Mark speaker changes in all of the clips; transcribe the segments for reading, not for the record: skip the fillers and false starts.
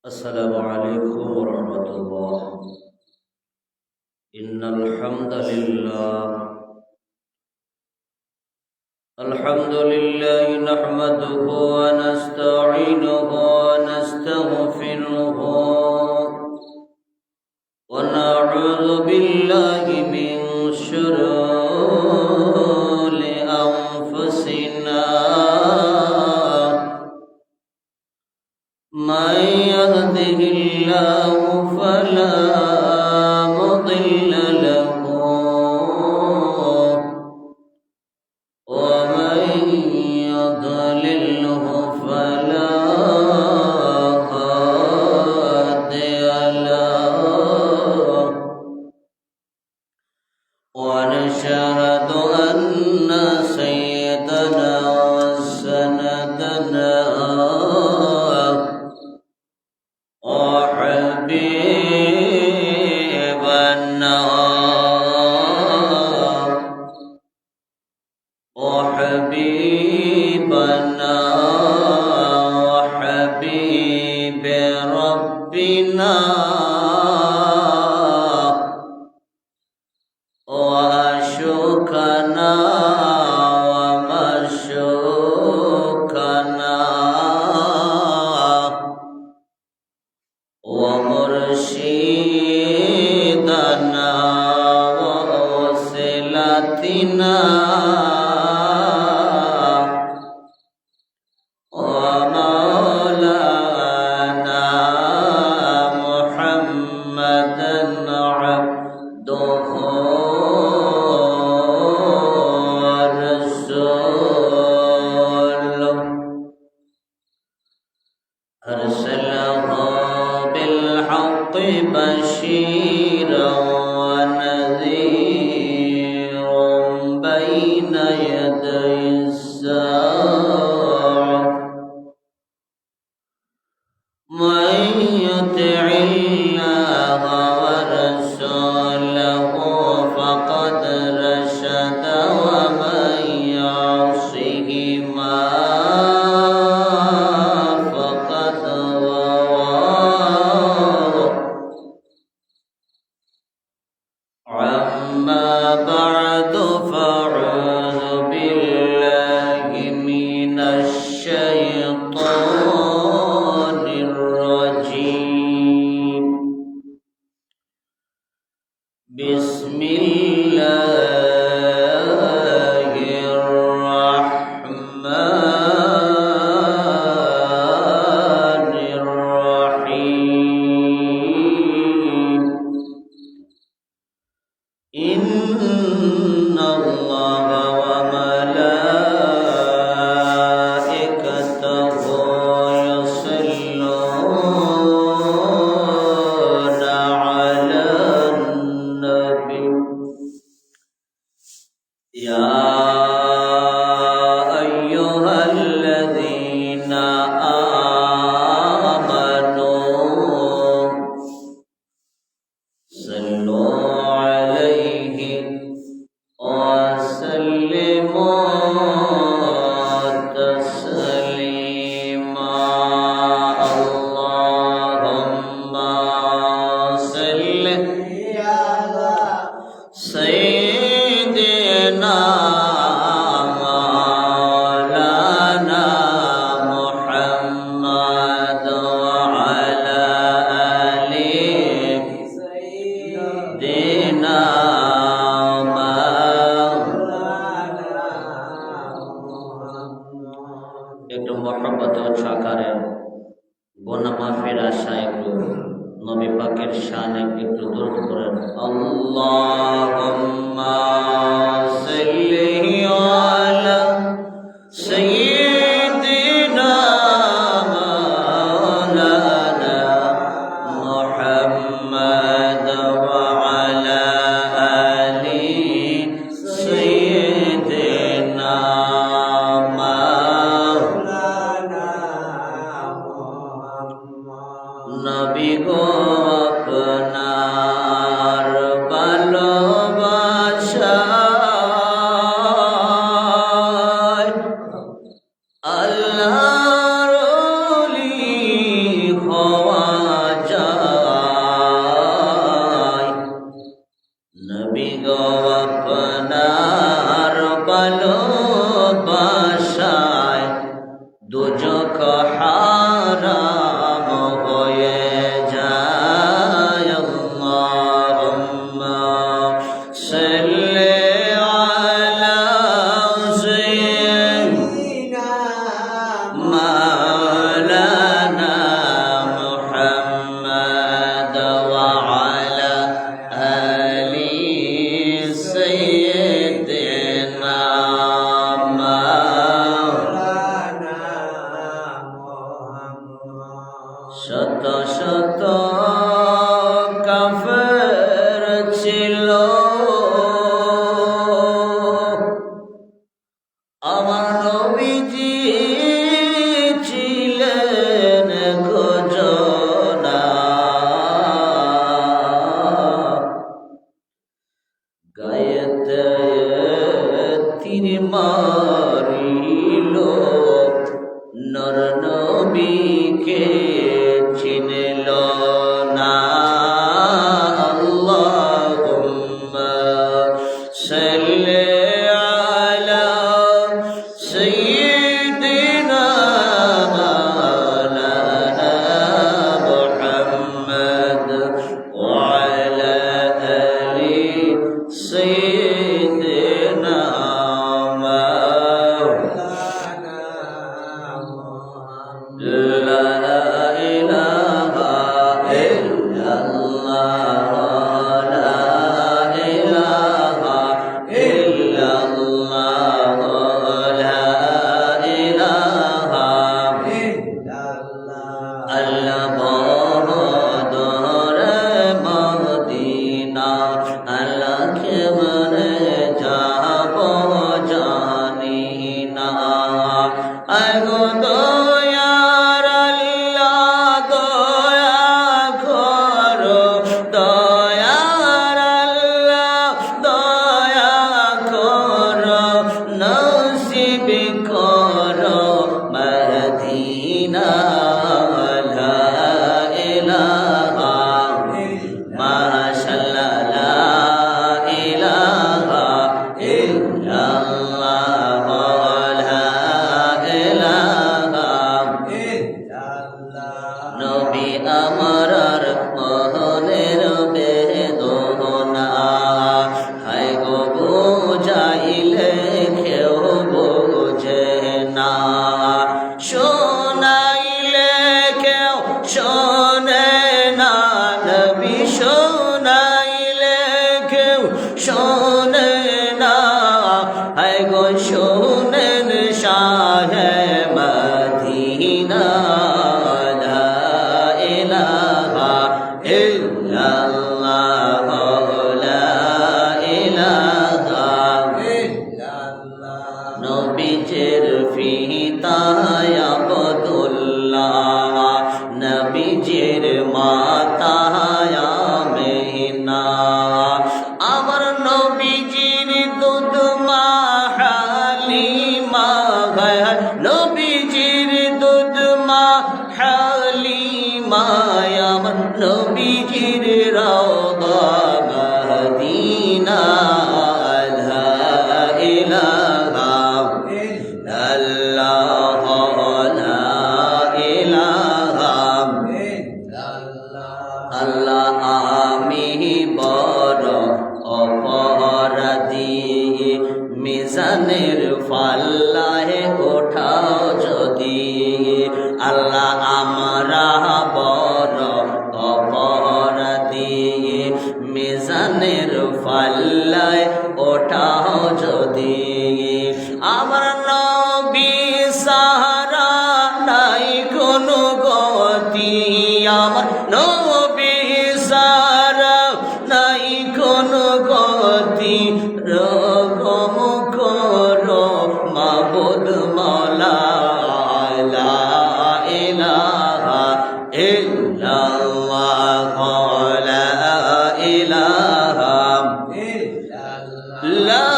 Speaker 1: السلام عليكم ورحمة الله. إن الحمد لله نحمده ونستعينه ونستغفره ونعوذ بالله من شرور أنفسنا من يهده الله فلا مضل له ومن يضلله فلا هادي له ونشهد أن سيدنا وسندنا وحبيبنا وحبيب ربنا وأشوكنا ومشوكنا ومرشدنا ووسيلتنا ومولانا محمدا عبده ورسوله أرسله بالحق بشيرا ونذيرا بين يدي الساعة من يطع الله ورسوله فقد رشد ومن يعصهما فقد غوى أما بعد فأعوذ بالله من الشيطان الرجيم. بسم الله الرحمن الرحيم. إن الله وملائكته يصلون على النبي يا أيها الذين آمنوا صلوا عليه وسلموا تسليما. اللهم صل على سيدنا مولانا محمد وعلى آل سيدنا একটু মহব্বত ও সাকারে গুনাহ মাফের আশায় একটু নবী পাকের শানে একটু দরুদ করেন। আল্লাহুম্মা সাল্লি আলা সাইয়্যিদিনা মাওলানা মুহাম্মদ ওয়া আলা আলি সাইয়্যিদিনা নবী গো আপনার ভালো নবী গো আপনার ভালোবাসায় দুজক হারাম হয়ে যায়। আল্লাহুম্মা সাল্লি আলা সাইয়্যিদিনা মাওলানা মুহাম্মদ ওয়া আলা আলি সাইয়্যিদিনা মাওলানা মুহাম্মদ। শত শত কাফের ছিল আমার নবীজি ছিলেন কজনা, গায়েতে তীর মারিল নর নবীকে চিনল না। আল্লাহুম্মা সাল্লি আলা সাইয়্যিদিনা মাওলানা মুহাম্মদ ওয়া আলা আলি সাইয়্যিদিনা মাওলানা মুহাম্মদ। লা ইলাহা ইল্লাল্লাহ, লা ইলাহা ইল্লাল্লাহ, লা ইলাহা ইল্লাল্লাহ। আল্লাহ বদর মদিনা, আল্লাহ কেমনে যাব জানি না। আগো দয়ার আল্লাহ দয়া করো, দয়ার আল্লাহ দয়া করো, নসিব করো মদিনা। লা ইলাহা মাশাআল্লাহ, লা ইলাহা ইল্লাল্লাহ, লা ইলাহা ইল্লাল্লাহ। নবী আমার মনের বেদনা, হায় গো বুঝাইলে কেউ বোঝে না, শোনাইলে কেউ শোনে না। নবী শোনাইলে কেউ শোনে না, হায় গো শোনেন শাহে মদিনা। লা ইলাহা ইল্লাল্লাহ, লা ইলাহা ইল্লাল্লাহ। নবীজির ফিতায় আব্দুল্লাহ, নবীজির মাতায় আমিনা, আমার নবীজির দুধ মা হালিমা, নবীজির দুধ মা হালিমা, আমার নবীজির রওজা মদিনা। লা ইলাহা ইল্লাল্লাহ, লা ইলাহা ইল্লাল্লাহ। আল্লাহ আমি বড় অপরাধী, মিজানের ফাল্লাহে ওঠাও যদি। আল্লাহ আমরা বড় অপরাধী, মিজানের ফাল্লায় ওঠাও যদি। আমার নবী সাহারা নাই কোনো গতি, আমার নবী সাহারা নাই কোনো গতি। রকম করো মাবুদ মওলা, লা ইলাহা ইল্লাল্লাহ, লা ইলাহা ইল্লাল্লাহ, লা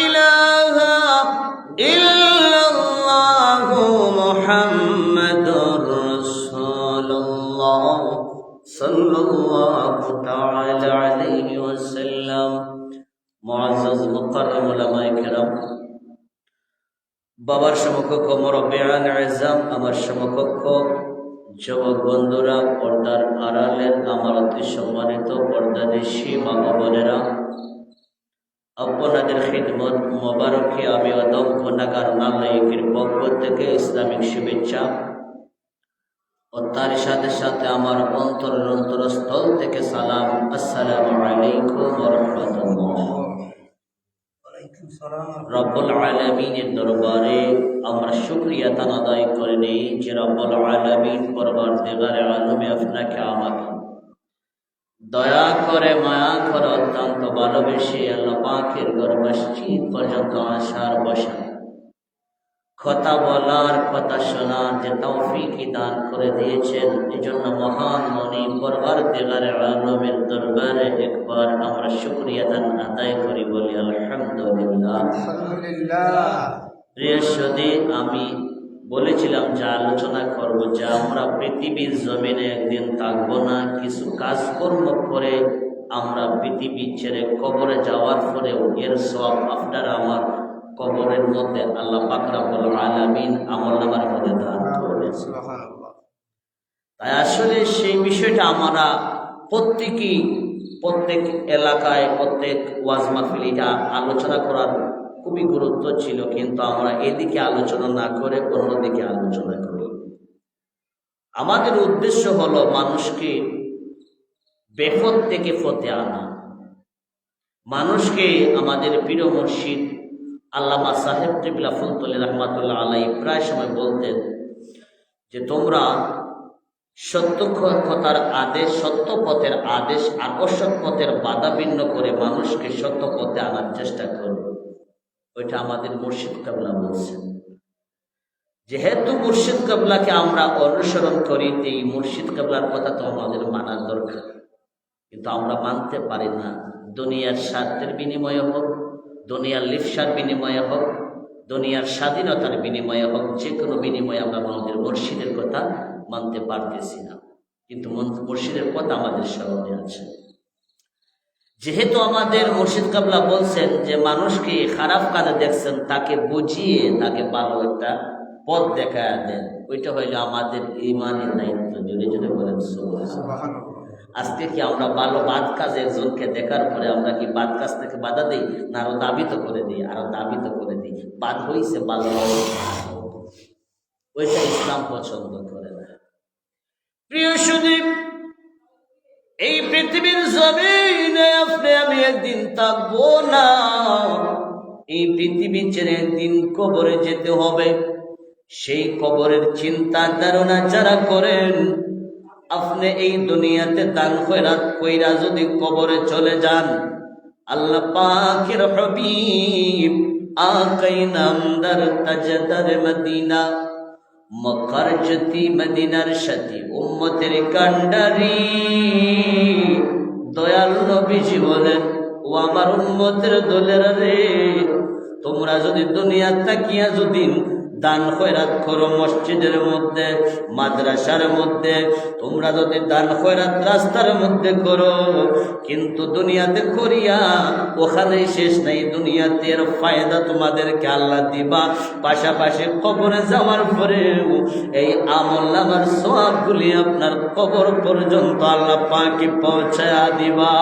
Speaker 1: ইলাহা ইল্লাল্লাহ মুহাম্মাদুর রাসূলুল্লাহ সাল্লাল্লাহু তাআলা আলাইহি ওয়া মুআজ্জাজ মুকাররম উলামায়ে কেরাম, বাবার সমকক্ষ মুরব্বিয়ান আযম, আমার সমকক্ষ যুবক বন্ধুরা, পর্দার আড়ালের আমার অতি সম্মানিত পর্দাদেশী মা ও বোনেরা, আপনাদের খিদমত মোবারকে আমি অদম গুনাহগার নালায়েকের পক্ষ থেকে ইসলামিক শুভেচ্ছা ও তার সাথে সাথে আমার অন্তরের অন্তরস্থল থেকে সালাম। আসসালামু আলাইকুম ওয়া রাহমাতুল্লাহ। রব্বুল আলামিনের দরবারে আমরা শুকরিয়া আদায় করে নেই যে রব্বুল আলামিন পরবর্তীকালে আলমে আপনাকে আমাকে দয়া করে মায়া করে অত্যন্ত ভালোবেসে আল্লাহ পাকের ঘর মসজিদ পর্যন্ত আসার বসা কথা বলার কথা শোনার যে তৌফিক দান করে দিয়েছেন, এজন্য মহান মনি পরবর্তীকালে আলমের দরবারে একবার আমরা শুকরিয়া আদায় করি, বলি আলহামদুলিল্লাহ। প্রিয় সুধী, আমি বলেছিলাম যে আলোচনা করব যে আমরা পৃথিবীর জমিনে একদিন থাকবো না, কিছু কাজকর্ম করে আমরা পৃথিবী ছেড়ে কবরে যাওয়ার পরেও এর সওয়াব আপনার আমার কবরের মধ্যে আল্লাহ পাক রব্বুল আলামিন আমলনামার মধ্যে দান করবেন। তাই আসলে সেই বিষয়টা আমরা প্রত্যেক এলাকায় প্রত্যেক ওয়াজ মাহফিলে এটা আলোচনা করার খুবই গুরুত্ব ছিল, কিন্তু আমরা এদিকে আলোচনা না করে অন্যদিকে আলোচনা করি। আমাদের উদ্দেশ্য হলো মানুষকে বেফত থেকে ফতে আনা, মানুষকে আমাদের প্রিয় মুর্শিদ আল্লামা সাহেব কিবলা ফুলতলি রহমাতুল্লাহ আলাইহি প্রায় সময় বলতেন যে তোমরা সত্য কথার আদেশ, সত্য পথের আদেশ আর অসৎ পথের বাধা ভিন্ন করে মানুষকে সত্য পথে আনার চেষ্টা করো। ওইটা আমাদের মুর্শিদ কিবলা বলছেন। যেহেতু মুর্শিদ কিবলাকে আমরা অনুসরণ করি, এই মুর্শিদ কিবলার কথা তো আমাদের মানার দরকার, কিন্তু আমরা মানতে পারি না। দুনিয়ার স্বার্থের বিনিময়ে হোক, দুনিয়ার লিপ্সার বিনিময়ে হোক, দুনিয়ার স্বাধীনতার বিনিময়ে হোক, যে কোনো বিনিময়ে আমরা আমাদের মুর্শিদের কথা মানতে পারতেছি না, কিন্তু মুর্শিদের কথা আমাদের স্মরণে আছে। যেহেতু আমাদের মুর্শিদ কিবলা বলছেন যে মানুষকে খারাপ কাজে দেখছেন, তাকে বুঝিয়ে তাকে ভালো একটা পথ দেখায় দেন, ওইটা হইল আমাদের ঈমানের দায়িত্ব। জোরে জোরে বলেন সুবহানাল্লাহ। আজকে কি আমরা ভালো বাদ কাজে একজনকে দেখার পরে আমরা কি বাদ কাজ থেকে বাধা দিই না আরো দাবিত করে দিই? আরো দাবিত করে দিই। বাদ হইছে ভালো, ওইটা ইসলাম পছন্দ করে না। প্রিয় সুদীপ, এই পৃথিবীর জমিনে আপনি আমি একদিন থাকবো না, এই পৃথিবী ছেড়ে একদিন কবরে যেতে হবে। সেই কবরের চিন্তা ধারণা যারা করেন, আপনি এই দুনিয়াতে দান খয়রাত কইরা যদি কবরে চলে যান, আল্লাহ পাকের হাবিব আকাই নামদার তাজদার মদিনা, মক্কার জ্যোতি মদিনার সাথী উম্মতের কান্ডারি দয়াল নবীজি বলেন, ও আমার উম্মতের দলেরা রে, তোমরা যদি দুনিয়া তাকিয়া যদি দান খয়রাত করো, মসজিদের মধ্যে মাদ্রাসার মধ্যে তোমরা যদি দান খয়রাত রাস্তার মধ্যে করো, কিন্তু দুনিয়াতে করিয়া ওখানেই শেষ নাই। দুনিয়াতে এর ফায়দা তোমাদেরকে আল্লাহ দিবা, পাশাপাশি কবরে যাওয়ার পরেও এই আমলনামার সওয়াবগুলি আপনার কবর পর্যন্ত আল্লাহ পাকে পৌঁছায়া দিবা।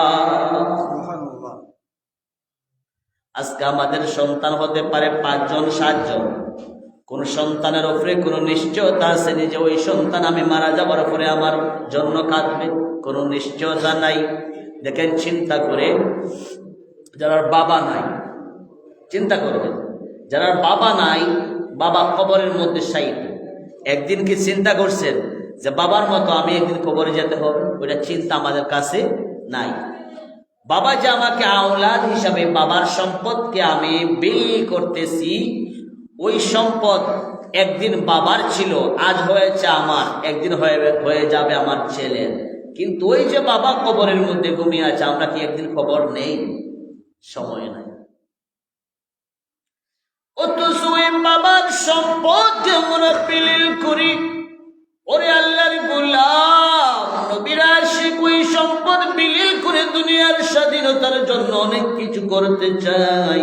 Speaker 1: আজকে আমাদের সন্তান হতে পারে 5 জন 7 জন, কোন সন্তানের উপরে কোন নিশ্চয়তা আছে যে ওই সন্তান আমি মারা যাবার পরে আমার জন্য কাঁদবে? কোন নিশ্চয়তা নাই। দেখেন, চিন্তা করে, যারা বাবা নাই, চিন্তা করবেন, যারা বাবা নাই, বাবা কবরের মধ্যে শায়িত, একদিন কি চিন্তা করছেন যে বাবার মতো আমি একদিন কবরে যেতে হবে? ওইটা চিন্তা আমাদের কাছে নাই। বাবা যে আমাকে আওলাদ হিসাবে বাবার সম্পদকে আমি বিলি করতেছি, ওই সম্পদ একদিন বাবার ছিল, আজ হয়েছে আমার, একদিন হয়ে যাবে আমার ছেলের। কিন্তু ওই যে বাবা কবরের মধ্যে ঘুমিয়ে আছে, আমরা কি একদিন খবর নেই? সময় নাই। অথচ ওই বাবার সম্পদকে আমরা বিলীন করি। ওরে আল্লাহর গোলাম, নবীর আশিক ওই সম্পদ বিলীন করে দুনিয়ার স্বাধীনতা স্বাধীনতার জন্য অনেক কিছু করতে চাই,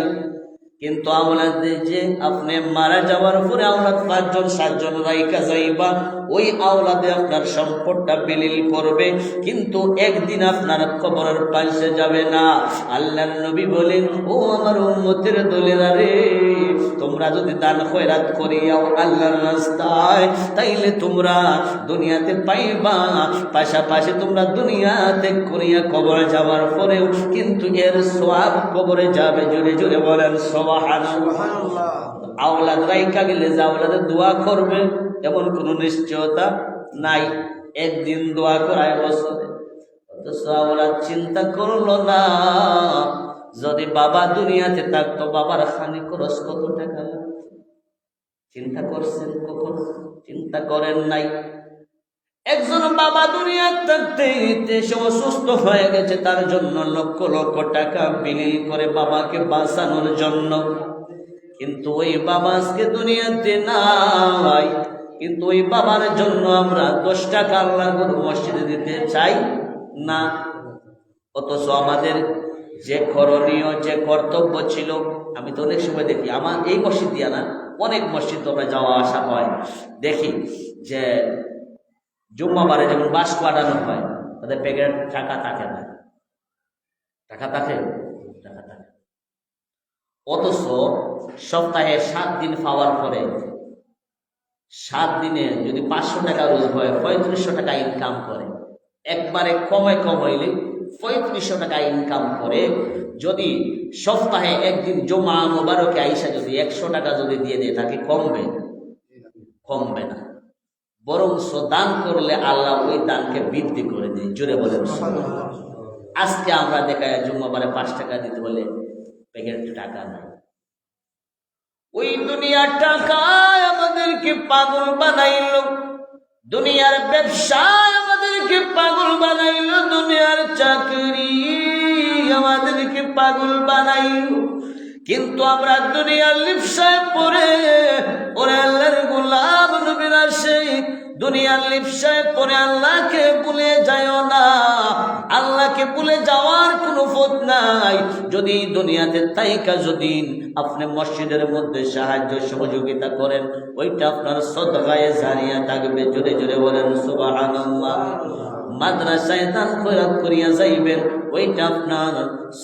Speaker 1: কিন্তু আওলাদে যে আপনি মারা যাওয়ার পরে আওলাদ 5 জন 7 জন রাইকা যাইবা, ওই আওলাদে আপনার সম্পদটা বিলীন করবে, কিন্তু একদিন আপনার কবরের পাশে যাবে না। আল্লাহর নবী বলেন, ও আমার উম্মতের দলেরা রে, তোমরা যদি দান খয়রাত করিয়াও আল্লাহর রাস্তায়, তাইলে তোমরা দুনিয়াতে পাইবা, পাশাপাশি তোমরা দুনিয়া ত্যাগ করিয়া কবরে যাওয়ার পরেও কিন্তু এর সওয়াব কবরে যাবে। জোরে জোরে বলেন সুবহানাল্লাহ। আওলাদ রাইকা গেলে যে আওলাদে দোয়া করবে এমন কোনো নিশ্চয়তা নাই। একদিন দোয়া করায় বছরে, অথচ আওলাদ চিন্তা করলো না, যদি বাবা দুনিয়াতে থাকতো বাবার খানি খরচ কত টাকা লাগতো। চিন্তা করছেন কখন? চিন্তা করেন নাই। একজন বাবা দুনিয়ার থাকতে সে অসুস্থ হয়ে গেছে, তার জন্য লক্ষ লক্ষ টাকা বিলীন করে বাবাকে বাঁচানোর জন্য, কিন্তু ওই বাবা আজকে দুনিয়াতে নাই, কিন্তু ওই বাবার জন্য আমরা 10 টাকা আল্লাহর মসজিদে দিতে চাই না। অথচ আমাদের যে করণীয়, যে কর্তব্য ছিল, আমি তো অনেক সময় দেখি, আমার এই মসজিদ দিয়া না, অনেক মসজিদ আমরা যাওয়া আসা হয়, দেখি যে জুম্মাবারে যেমন বাস কাটানো হয়, তাদের প্যাকেট টাকা থাকে না। টাকা থাকে? টাকা থাকে। অথচ সপ্তাহে 7 দিন পাওয়ার পরে 7 দিনে যদি 500 টাকা রোজ হয়, 3500 টাকা ইনকাম করে। একবারে কম হইলে 3500 টাকা ইনকাম করে। যদি সপ্তাহে একদিন জমা মোবারকে আইসা যদি 100 টাকা যদি দিয়ে দেয়, তাকে কমবে? কমবে না, বরং দান করলে আল্লাহ ওই দানকে বৃদ্ধি করে দেয়। জোরে বলেন। আজকে আমরা দেখায় জুম্মাবারে 5 টাকা দিতে বলে প্যাকেট টাকা নাই। ওই দুনিয়ার টাকায় আমাদেরকে পাগল বানাইল, দুনিয়ার ব্যবসায় আমাদেরকে পাগল বানাইল, দুনিয়ার চাকরি আমাদেরকে পাগল বানাইল। কিন্তু আমরা দুনিয়ার লিপ্সায় পড়ে ওরে আল্লাহর গোলাম নবীর আসে, দুনিয়ার লিপ্সায় পড়ে আল্লাহকে ভুলে যাইও না। আল্লাহকে ভুলে যাওয়ার কোনো পথ নাই। যদি দুনিয়াতে তাইকা যদি আপনি মসজিদের মধ্যে সাহায্য সহযোগিতা করেন, ওইটা আপনার সদকায়ে জারিয়া থাকবে। জোরে জোরে বলেন সুবহানাল্লাহ। মাদ্রাসায় দান খয়রাত করিয়া যাইবেন, ওইটা আপনার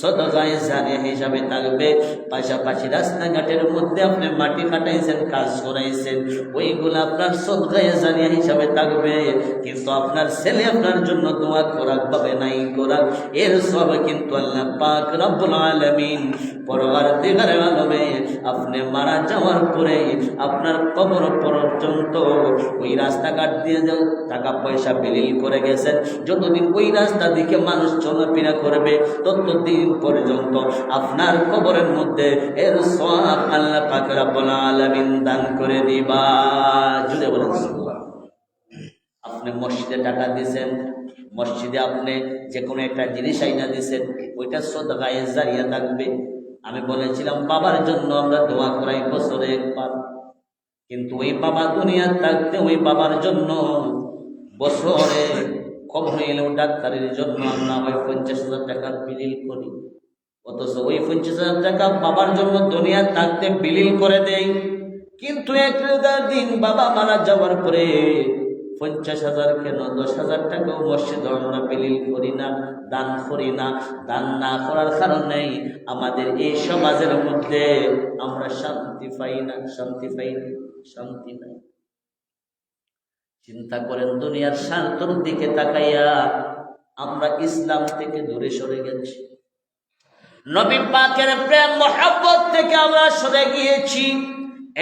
Speaker 1: সদকায়ে জারিয়া হিসাবে থাকবে। পাশাপাশি রাস্তাঘাটের মধ্যে আপনি মাটি কাটাইছেন, কাজ করাইছেন, ওইগুলো আপনার সদকায়ে জারিয়া হিসাবে থাকবে। কিন্তু আপনার ছেলে আপনার জন্য দোয়া করাক পাবে নাই করাক, এর সব কিন্তু আল্লাহ পাক রব্বুল আলামিন পরওয়ারদিগার আলমে আপনি মারা যাওয়ার পরে আপনার কবর পর্যন্ত ওই রাস্তাঘাট দিয়ে যাও টাকা পয়সা বিলীন করে গেছেন। যতদিন ওই রাস্তা দিকে মানুষ চলাফেরা করবে, ততদিন পর্যন্ত আপনার কবরের মধ্যে এর সওয়াব আল্লাহ পাক রব্বুল আলামিন দান করে দিবা। জুড়ে বলেন আপনি মসজিদে টাকা দিয়েছেন, মসজিদে আপনি যে কোনো একটা জিনিস আইনা দিয়েছেন, ওইটা সদকায়ে জারিয়া থাকবে। আমি বলেছিলাম বাবার জন্য আমরা দোয়া করাই বছরে একবার, কিন্তু ওই বাবা দুনিয়া থাকতে ওই বাবার জন্য বছরে কম হইলেও ডাক্তারের জন্য আমরা ওই 50,000 টাকা বিলীন করি। অথচ ওই 50,000 টাকা বাবার জন্য দুনিয়া থাকতে বিলীন করে দেই, কিন্তু একটা দিন বাবা মারা যাওয়ার পরে 50,000 কেন 10,000 টাকাও মসজিদে আমরা বিলীন করি না, দান করি না। দান না করার কারণে আমাদের এই সমাজের মধ্যে আমরা শান্তি পাই না, শান্তি পাই না, শান্তি নাই। চিন্তা করেন, দুনিয়ার স্বার্থের দিকে তাকাইয়া আমরা ইসলাম থেকে দূরে সরে গেছি, নবী পাকের প্রেম মহব্বত থেকে আমরা সরে গিয়েছি।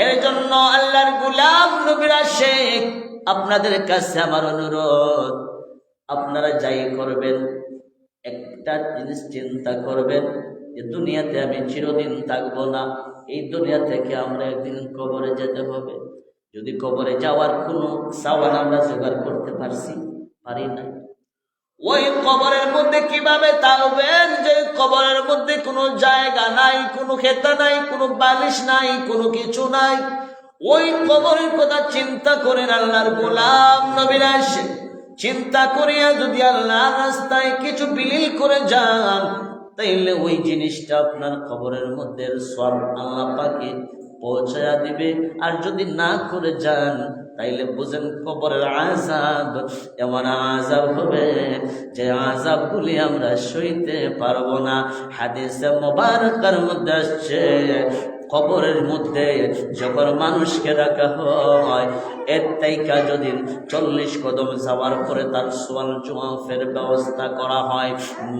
Speaker 1: এর জন্য আল্লাহর গোলাম নবীর আশিক আপনাদের কাছে আমার অনুরোধ, আপনারা যাই করবেন একটা জিনিস চিন্তা করবেন যে দুনিয়াতে আমি চিরদিন থাকবো না, এই দুনিয়া থেকে আমরা একদিন কবরে যেতে হবে। যদি কবরে যাওয়ার কোনো সাওয়াল আমরা জোগাড় করতে পারি না, ওই কবরের মধ্যে কিভাবে থাকবেন যে কবরের মধ্যে কোনো জায়গা নাই, কোনো খেতা নাই, কোনো বালিশ নাই, কোনো কিছু নাই। ওই কবরের কথা চিন্তা করেন আল্লাহর গোলাম নবীর আসে, চিন্তা করিয়া যদি আল্লাহর রাস্তায় কিছু বিলীন করে যান, তাইলে ওই জিনিসটা আপনার কবরের মধ্যে সওয়াব আল্লাহ পাকে পৌঁছায়া দিবে। আর যদি না করে যান তাইলে বুঝেন কবরের আযাব এমন আযাব হবে যে আযাবগুলি আমরা সইতে পারবো না। হাদিসে মুবারাকার মধ্যে আসছে, কবরের মধ্যে যখন মানুষকে রাখা হয়, এর তাইকা যদি 40 কদম যাওয়ার পরে তার সোয়াল জবাবের ব্যবস্থা করা হয়,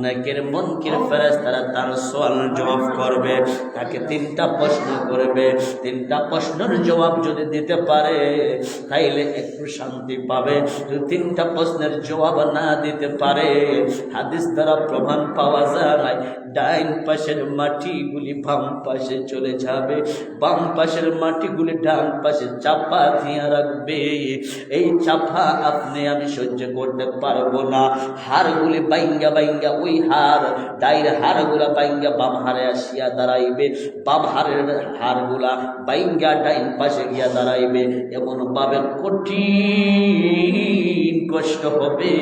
Speaker 1: নেকের মুনকির ফেরেশতারা তার সোয়াল জবাব করবে, তাকে 3টা প্রশ্ন করবে। 3টা প্রশ্নের জবাব যদি দিতে পারে তাইলে একটু শান্তি পাবে। যদি 3টা প্রশ্নের জবাব না দিতে পারে, হাদিস দ্বারা প্রমাণ পাওয়া যায় ডাইন পাশের মাটিগুলি বাম পাশে চলে যাবে, বাম পাশের মাটিগুলি ডান পাশে চাপা দিয়ে রাখবে। এই চাপা আপনি আমি সহ্য করতে পারবো না। হাড়গুলি বাইঙ্গা বাইঙ্গা ওই হাড় ডাইর হাড়গুলা বাইঙ্গা বাম হাড়ে আসিয়া দাঁড়াইবে, বাম হাড়ের হাড়গুলা বাইঙ্গা ডাইন পাশে গিয়া দাঁড়াইবে। এমন ভাবে কঠিন কষ্ট হবে।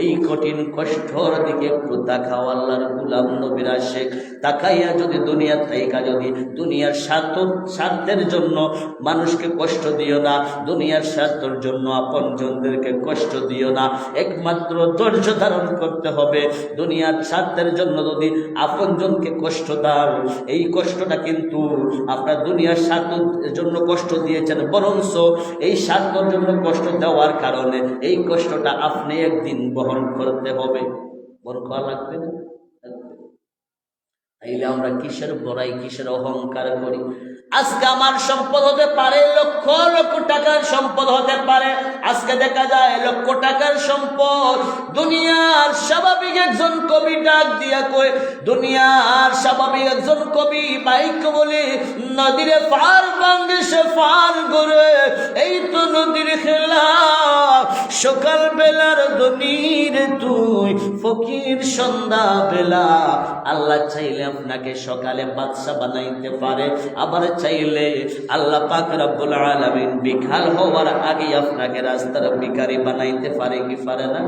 Speaker 1: এই কঠিন কষ্টর দিকে একটু তাকাও আল্লাহর গোলাম নবীর আশিক। তাকাইয়া যদি দুনিয়ার থাইকা যদি দুনিয়ার স্বার্থের জন্য মানুষকে কষ্ট দিও না, দুনিয়ার স্বার্থের জন্য আপনজনদেরকে কষ্ট দিও না। একমাত্র ধৈর্য ধারণ করতে হবে। দুনিয়ার স্বার্থের জন্য যদি আপনজনকে কষ্ট দাও, এই কষ্টটা কিন্তু আপনার দুনিয়ার স্বার্থের জন্য কষ্ট দিয়েছেন, বরঞ্চ এই স্বার্থের জন্য কষ্ট দেওয়ার কারণে এই কষ্টটা আপনি একদিন বহন করতে হবে। বহন করা লাগবে না? তাইলে আমরা কিসের বড়াই, কিসের অহংকার করি? আজকে আমার সম্পদ হতে পারে, লক্ষ লক্ষ টাকার সম্পদ হতে পারে। আজকে দেখা যায় লক্ষ টাকার সম্পদ। দুনিয়ার স্বাভাবিক একজন কবি ডাক দিয়া কই, দুনিয়ার স্বাভাবিক একজন কবি বাইক বলে, নদীরে পার ভাঙ্গে সে পার করে, এই তো নদীর খেলা। সকাল বেলার দনির তুই ফকির সন্ধ্যা বেলা। আল্লাহ চাইলে আপনাকে সকালে বাদশা বানাইতে পারে, আবার চাইলে আল্লাহ পাক রব্বুল আলামিন বিকাল হওয়ার আগে আপনাকে রাস্তার ভিখারি বানাইতে পারে কি পারে না?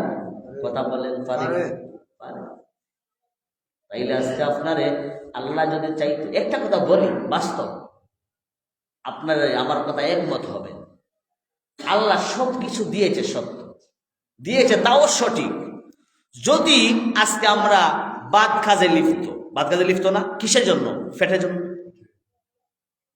Speaker 1: কথা বলেন, পারে? পারে। তাইলে আজকে আপনারে আল্লাহ যদি চাইতো, একটা কথা বলি বাস্তব, আপনারা আমার কথা একমত হবে, আল্লাহ সব কিছু দিয়েছে, সত্য দিয়েছে, তাও সঠিক। যদি আজকে আমরা বাদ কাজে লিপ্ত না, কিসের জন্য? ফেটের জন্য।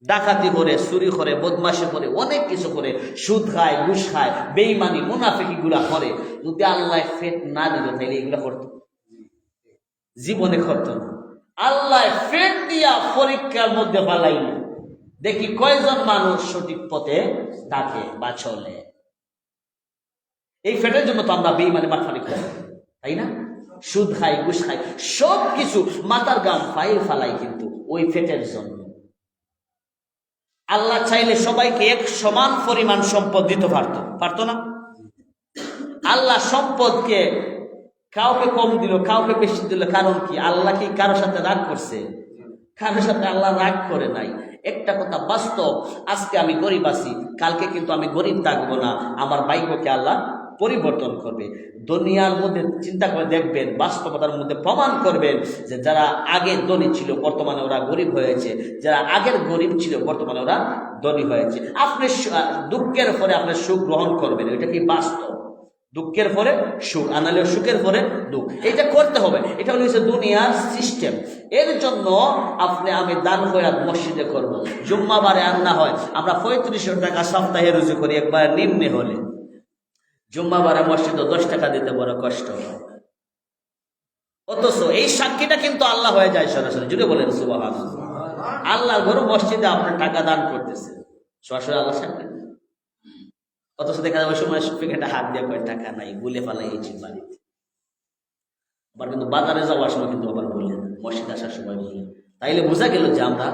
Speaker 1: ডাকাতি করে, চুরি করে, বদমাশি করে, অনেক কিছু করে, সুদ খায়, ঘুষ খায়, বেঈমানি মুনাফিকি গুলা করে। যদি আল্লাহ ফেট না দিত তাহলে এগুলা করতো? জীবনে করতো না। আল্লাহ ফেট দিয়া পরীক্ষার মধ্যে পালাইল, দেখি কয়জন মানুষ সঠিক পথে থাকে বা চলে। এই ফেটের জন্য তো আমরা বেঈমানি মাঠফানি করি, তাই না? সুদ খাই, ঘুষ খাই, সব কিছু মাথার গাম পায়ে ফালাই, কিন্তু ওই ফেটের জন্য। আল্লাহ চাইলে সবাইকে এক সমান পরিমাণ সম্পদ দিতে পারতো না? আল্লাহ সম্পদকে কাউকে কম দিল, কাউকে বেশি দিল, কারণ কি? আল্লাহ কি কারোর সাথে রাগ করছে? কারোর সাথে আল্লাহ রাগ করে নাই। একটা কথা বাস্তব, আজকে আমি গরিব আছি, কালকে কিন্তু আমি গরিব থাকবো না। আমার ভাগ্যকে আল্লাহ পরিবর্তন করবে। দুনিয়ার মধ্যে চিন্তা করে দেখবেন, বাস্তবতার মধ্যে প্রমাণ করবেন যে যারা আগে ধনী ছিল বর্তমানে ওরা গরিব হয়েছে, যারা আগের গরিব ছিল বর্তমানে ওরা ধনী হয়েছে। আপনি দুঃখের পরে আপনি সুখ গ্রহণ করবেন, এটা কি বাস্তব? দুঃখের পরে সুখ, আনালে সুখের পরে দুঃখ, এটা করতে হবে। এটা হচ্ছে দুনিয়ার সিস্টেম। এর জন্য আমি দান খয়রাত মসজিদে করব। জুম্মাবারে আন্না হয় আমরা 3500 টাকা সপ্তাহে রুজু করি, একবার নিম্নে হলে। জুম্মাবারে মসজিদে 10 টাকা দিতে বড় কষ্ট হয়। অথচ এই সাক্ষীটা কিন্তু আল্লাহ হয়ে যায় সরাসরি। জুড়ে বলেন সুবহানাল্লাহ। আল্লাহর ঘর মসজিদে আপনার টাকা দান করতেছে, সরাসরি আল্লাহ সাক্ষী। অথচ দেখা যাবে সময় পকেটে হাত দিয়ে কয় টাকা নাই, গুলে ফালাইছি বাড়িতে। আবার কিন্তু বাজারে যাওয়ার সময় কিন্তু আবার বললেন, মসজিদে আসার সময় বললেন। তাইলে বোঝা গেল যে আমরা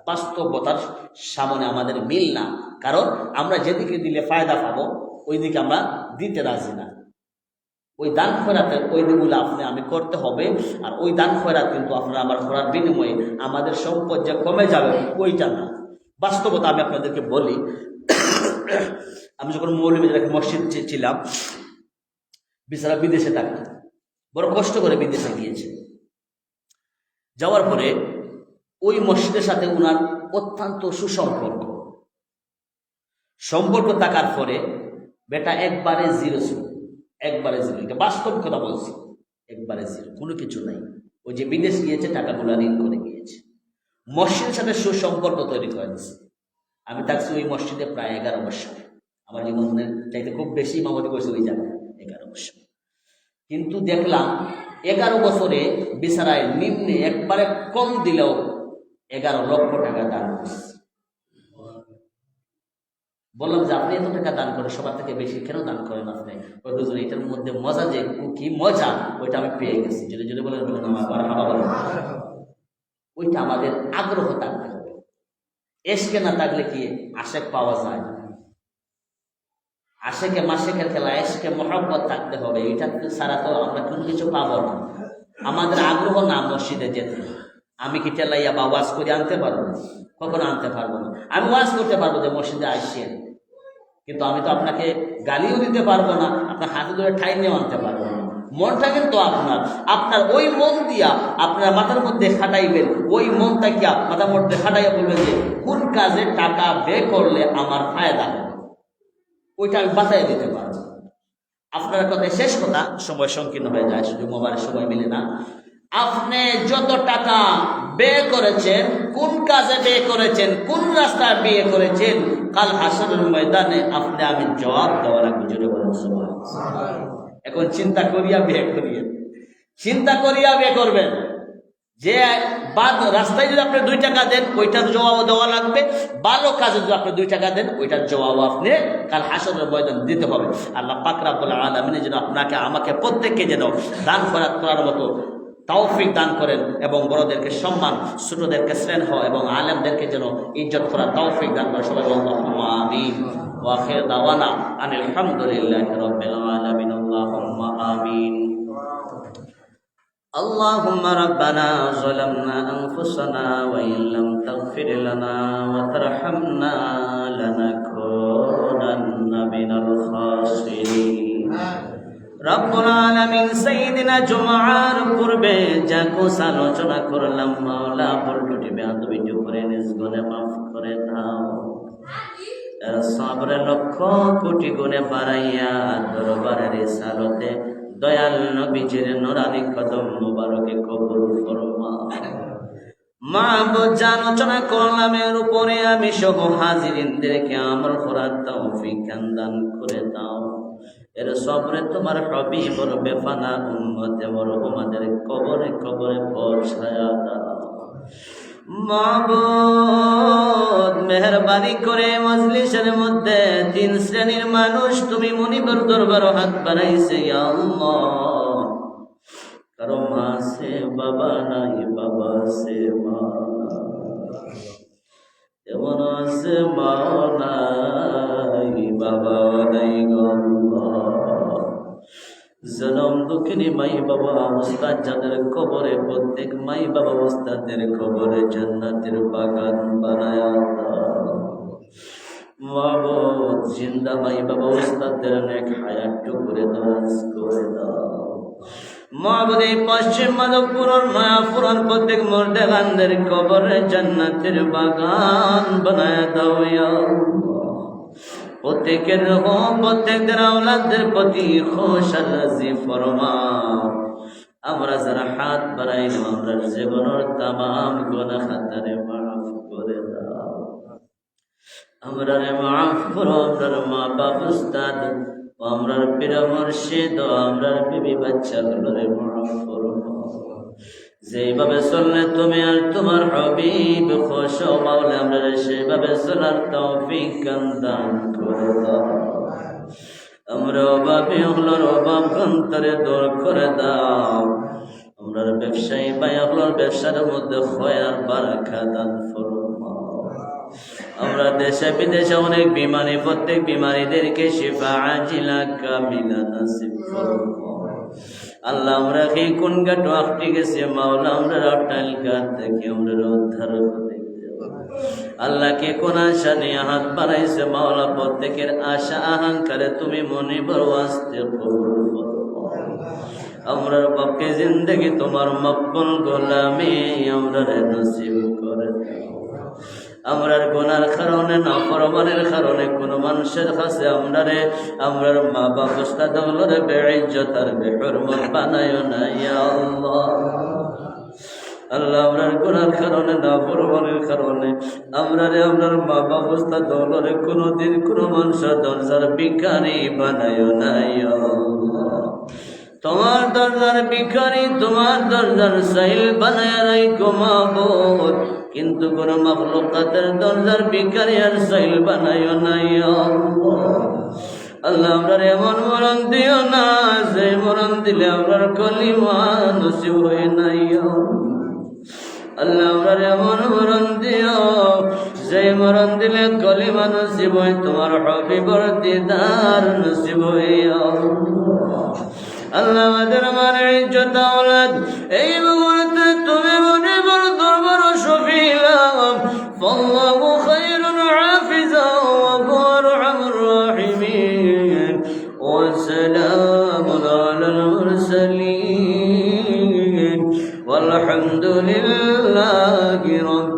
Speaker 1: বাস্তবতার সামনে আমাদের মিল না। কারণ আমরা যেদিকে দিলে ফায়দা পাবো ওই দিকে আমরা দিতে রাজি না। ওই দান খয়রাতের ওই দিকগুলো আমি করতে হবে। আর ওই দান খয়রাত কিন্তু আপনারা আমার করার বিনিময়ে আমাদের সম্পদ যে কমে যাবে ওইটা না। বাস্তবতা আমি আপনাদেরকে বলি, আমি যখন মৌলভীবাজার মসজিদ ছিলাম, বেচারা বিদেশে থাকতো, বড় কষ্ট করে বিদেশে গিয়েছে। যাওয়ার পরে ওই মসজিদের সাথে ওনার অত্যন্ত সম্পর্ক থাকার পরে বেটা একবারে জিরো ছিল, একবারে জিরো। এটা বাস্তব কথা বলছি, একবারে জিরো, কোনো কিছু নাই। ওই যে বিদেশ গিয়েছে, টাকাগুলো ঋণ করে গিয়েছে, মসজিদের সাথে সুসম্পর্ক তৈরি করে দিচ্ছে। আমি থাকছি ওই মসজিদে প্রায় 11 বছর, আমার জীবনের চাইতে খুব বেশি ইমামতি করছে ওই জায়গায় 11 বছর। কিন্তু দেখলাম 11 বছরে বিচারায় নিম্নে একবারে কম দিলেও 11 লক্ষ টাকা দান করছে। বললাম যে আপনি এত টাকা দান করেন, সবার থেকে বেশি কেন দান করেন আপনি? ওই হুজুর, এটার মধ্যে মজা যে কি মজা ওইটা আমি পেয়ে গেছি। যদি বলেন আমার বলেন, ওইটা আমাদের আগ্রহ থাকতে হবে। এসকে না থাকলে কি আশেক পাওয়া যায়? আশেকে মাসেকের খেলা, এসকে মহব্বত থাকতে হবে। এটা ছাড়া তো আমরা কোনো কিছু পাবো না। আমাদের আগ্রহ না মসজিদে যেতে। আমি কি টেলাইয়া বা ওয়াজ করে আনতে পারবো? কখনো আনতে পারবো না। আমি ওয়াজ করতে পারবো যে মসজিদে আসছেন, কিন্তু আমি তো আপনাকে গালিও দিতে পারবো না, আপনার হাতে ধরে ঠাই নিয়েও আনতে পারবো না। মনটা কিন্তু আপনার ওই মন দিয়া আপনার মাথার মধ্যে খাটাইবেন, ওই মনটা কি মাথার মধ্যে খাটাইয়া বলবেন যে কোন কাজে টাকা ব্যয় করলে আমার ফায়দা হবে, ওইটা আমি বাঁচাই দিতে পারবো। আপনার কথায় শেষ কথা, সময় সংকীর্ণ হয়ে যায়, শুধু মোবাইলের সময় মিলে না। আপনি যত টাকা ব্যয় করেছেন, কোন কাজে ব্যয় করেছেন, কোন রাস্তায় ব্যয় করেছেন, কাল হাসরের ময়দানে আপনি আমি জবাব দেওয়া লাগবে। জোরে বলেন সুবহানাল্লাহ। এখন চিন্তা করিয়া ব্যয় করবেন যে রাস্তায় যদি আপনি 2 টাকা দেন, ওইটার জবাব দেওয়া লাগবে। ভালো কাজে যদি আপনি 2 টাকা দেন, ওইটার জবাব আপনি কাল হাসরের ময়দানে দিতে হবে। আল্লাহ পাক রব্বুল আলামিন যেন আপনাকে আমাকে প্রত্যেককে যেন দান করার মতো তৌফিক দান করেন, এবং বড়দেরকে সম্মান, ছোটদেরকে স্নেহ, এবং আলেমদেরকে যেন ইজ্জত করার তৌফিক দান করেন। সবাই আল্লাহুম্মা আমিন। ওয়া আখির দাওয়ানা আনিল হামদুলিল্লাহি রাব্বিল আলামিন। আল্লাহুম্মা আমিন। اللهم ربنا ظلمنا أنفسنا وإن لم تغفر لنا وترحمنا لنكونن من الخاسرين। রব্বুল আলামিন সাইয়্যিদিনা জুমআর পূর্বে যা কুছ আলোচনা করলাম, মাওলা বলটুটি বেয়াদবিটি করে নিজ গুণে মাফ করে দাও। সবরে লক্ষ কোটি গুণে বাড়াইয়া দরবারের রিসালতে দয়াল নবীজির নূরানি কদম মুবারকে কবুল ফরমাও। মাহবুব যা আলোচনা করলাম এর উপরে আমি সহ হাজিরিনদেরকে আমল করার তৌফিক দান করে দাও। এর সবরে তোমার হাবিবর বেফানা উম্মতে মরহুমাদের কবরে কবরে পৌঁছায়া দাও। মাহবুব মেহেরবানি করে মজলিসের মধ্যে 3 শ্রেণীর মানুষ তুমি মুনিবর দরবার হাত বাড়াইছে। ইয়া আল্লাহ, কারো মা আছে বাবা নাই, বাবা আছে মা এমন আছে মা নাই, বাবা নাই গো। জনম দুঃখিনী মাই বাবা উস্তাদ যাদের কবরে, প্রত্যেক মাই বাবা উস্তাদের কবরে জান্নাতের বাগান বানায়া দাও। মাবুদ জিন্দা মাই বাবা উস্তাদের নেক হায়াত টুকরে দরাজ করে দাও। মাবুদ এই পশ্চিম মাধবপুরের মায়াপুরের প্রত্যেক মুর্দেগানদের কবরে জান্নাতের বাগান বানায়া দাও। ইয়া আল্লাহ, প্রত্যেকের প্রত্যেকদের আওলাদদের প্রতি খুশ আর রাজি ফরমাও। আমরা যারা হাত বাড়াইলাম, আমরা জীবনের তামাম গুনাহ খাতারে মাফ করে দাও। আমরা মাফ করো, আমরা মা বাপ উস্তাদ, আমরা পীর মুর্শিদ, আমরা বিবি বাচ্চাগুলোরে মাফ করো। যেভাবে চললে তুমি আর তোমার হাবিব খুশ হও মাওলা, আমরা সেভাবে চলার তৌফিক দান করে দাও। আমরা অভাবী হলোর অভাব অন্তরে দূর করে দাও। আমরা ব্যবসায়ী ভাই হলোর ব্যবসার মধ্যে খয়ার বারাকা দান ফরমাও। আমরা দেশে বিদেশে অনেক বিমারি, প্রত্যেক বিমারিদেরকে শিফা আজিলা কামিলা নসিব ফরমাও। আল্লাহ আমরা কি কোন গাটো আটকে গেছে মাওলা, আমরা আটাল গাট থেকে আমরা উদ্ধার করে দেব। আল্লাহ কে কোন আশা নিয়ে হাত বাড়াইছে মাওলা, প্রত্যেকের আশা আহাঙ্কারে তুমি মনে বড় আসতে কবুল ফরমাও। আমরার পক্ষে জিন্দগি তোমার মকবুল গোলামি আমরারে নসিব করে দাও। আমরার গুনার কারণে নাফরমানের কারণে কোন মানুষের কাছে আমরার মা বাপ উস্তাদ হলরে বেইজ্জত আর বেহুরমত বানায়ো না ইয়া আল্লাহ। আল্লাহ আমরার গুনার কারণে নাফরমানের কারণে আমরার মা বাপ উস্তাদ হলরে কোনদিন কোন মানুষের দরজার ভিখারি বানায়ো না ইয়া আল্লাহ। তোমার দরজার ভিখারি তোমার দরজার সাইল বানায় রাখো মাবুদ, কিন্তু কোন মাখলুকাতের দরজার ভিখারি আর সাইল বানায়ো না ইয়া আল্লাহ। আল্লাহ আমরার এমন মরণ দিও না যে মরণ দিলে আমরার কলিমা নসিব হয় না ইয়া আল্লাহ। আমরার এমন মরণ দিও যে মরণ দিলে কলিমা নসিব হয়, তোমার হাবিবর দিদার নসিব হয় ইয়া আল্লাহ। আমাদের মানে ইজ্জত আওলাদ এই মুহূর্তে তুমি মনে বড় দরবার শফিলা ফাল্লাহু খায়রুন হাফিজা ওয়া হুয়া আরহামুর রাহিমিন ওয়া সালামুন আলাল মুরসালিন ওয়ালহামদুলিল্লাহি রাব্বিল